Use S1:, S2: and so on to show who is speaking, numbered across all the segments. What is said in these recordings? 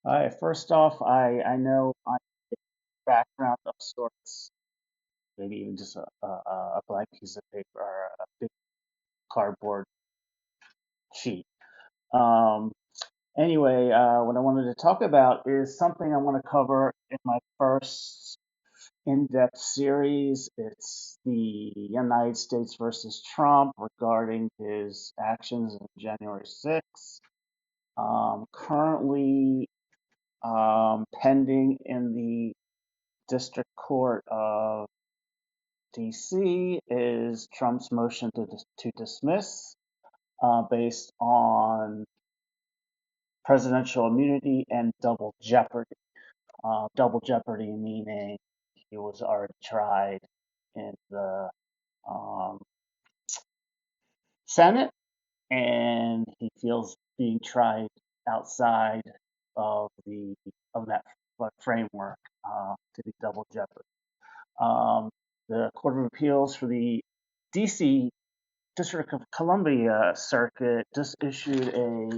S1: All right, first off, I know I background of sorts, maybe even just a blank piece of paper or a big cardboard sheet. Um, anyway, what I wanted to talk about is something I want to cover in my first in-depth series. It's the United States versus Trump regarding his actions on January 6th. Currently pending in the District Court of DC is Trump's motion to dismiss based on presidential immunity and double jeopardy. Double jeopardy meaning he was already tried in the um, Senate, and he feels being tried outside of that framework to be double jeopardy. Um, the Court of Appeals for the DC District of Columbia Circuit just issued a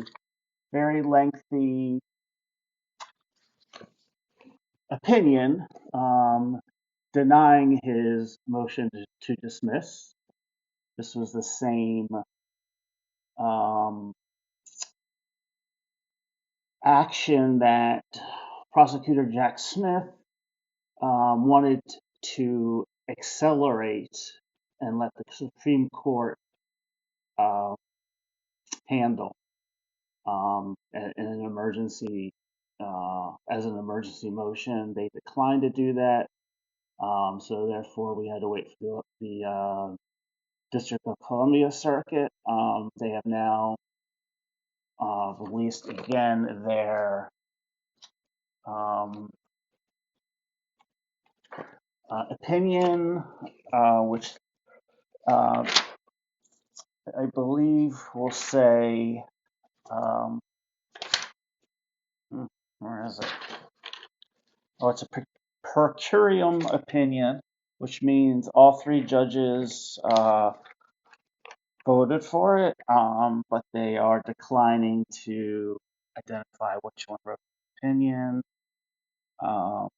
S1: very lengthy opinion denying his motion to dismiss. This was the same um, action that Prosecutor Jack Smith wanted to accelerate and let the Supreme Court uh, handle in an emergency as an emergency motion. They declined to do that, so therefore we had to wait for the District of Columbia Circuit. They have now released again their um, opinion, which uh, I believe will say, um, where is it? Oh, it's a per curiam opinion, which means all three judges voted for it, but they are declining to identify which one wrote the opinion. Um,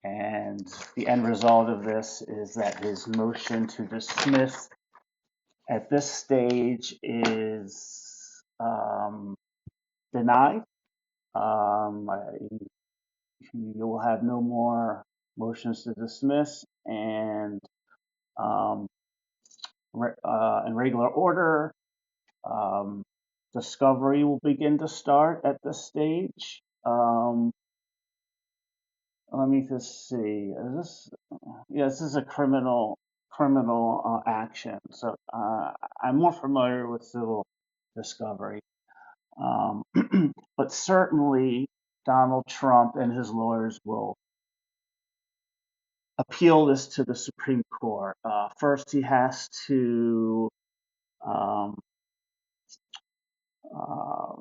S1: and the end result of this is that his motion to dismiss at this stage is denied. You will have no more motions to dismiss, and um, in regular order, um, discovery will begin to start at this stage. Let me just see. Is this? Yeah, this is a criminal action. So I'm more familiar with civil discovery, um, but certainly Donald Trump and his lawyers will appeal this to the Supreme Court. First, he has to um, uh,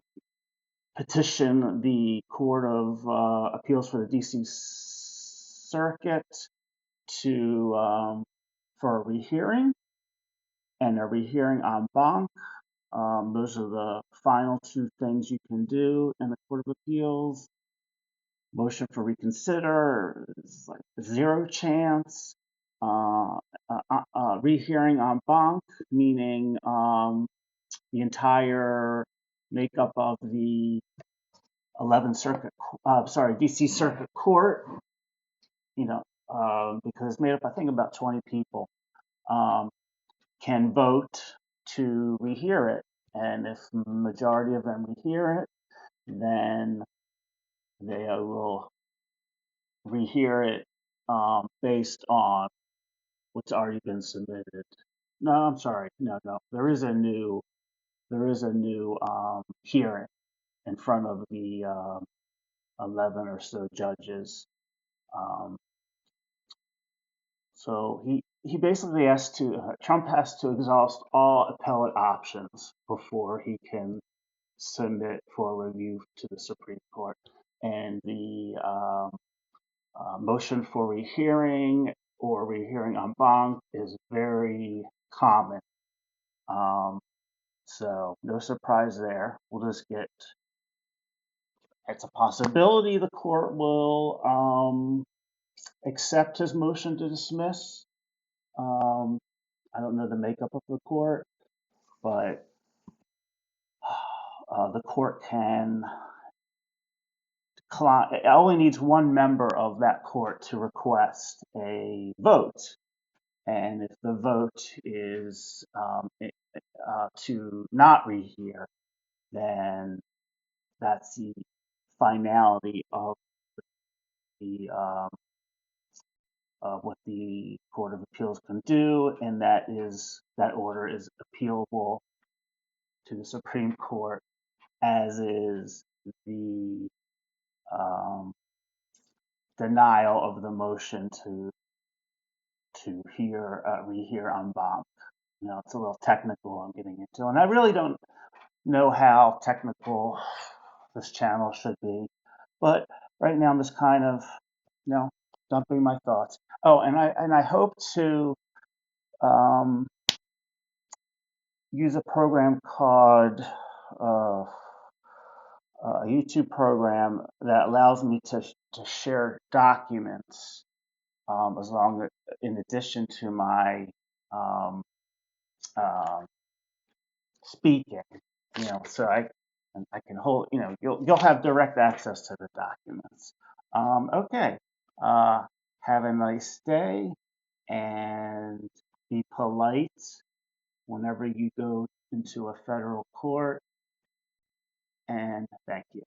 S1: petition the Court of Appeals for the D.C. Circuit to for a rehearing and a rehearing en banc. Those are the final two things you can do in the Court of Appeals. Motion for reconsider is like zero chance. Rehearing en banc, meaning the entire makeup of the 11th Circuit, DC Circuit Court, because it's made up, I think, about 20 people, um, can vote to rehear it. And if the majority of them rehear it, then they will rehear it based on what's already been submitted. No, I'm sorry. No. There is a new hearing in front of the 11 or so judges. Um, so he basically Trump has to exhaust all appellate options before he can submit for review to the Supreme Court. And the motion for rehearing or rehearing en banc is very common. Um, so no surprise there. We'll just get it's a possibility the court will accept his motion to dismiss. I don't know the makeup of the court, but the court can decline. It only needs one member of that court to request a vote. And if the vote is to not rehear, then that's the finality of the what the Court of Appeals can do, and that order is appealable to the Supreme Court, as is the denial of the motion to rehear en banc. It's a little technical I'm getting into, and I really don't know how technical this channel should be, but right now I'm just kind of, dumping my thoughts. Oh, and I hope to use a program called a YouTube program that allows me to share documents, as long as, in addition to my um, uh, speaking, so I can hold, you'll have direct access to the documents. Okay. Have a nice day, and be polite whenever you go into a federal court, and thank you.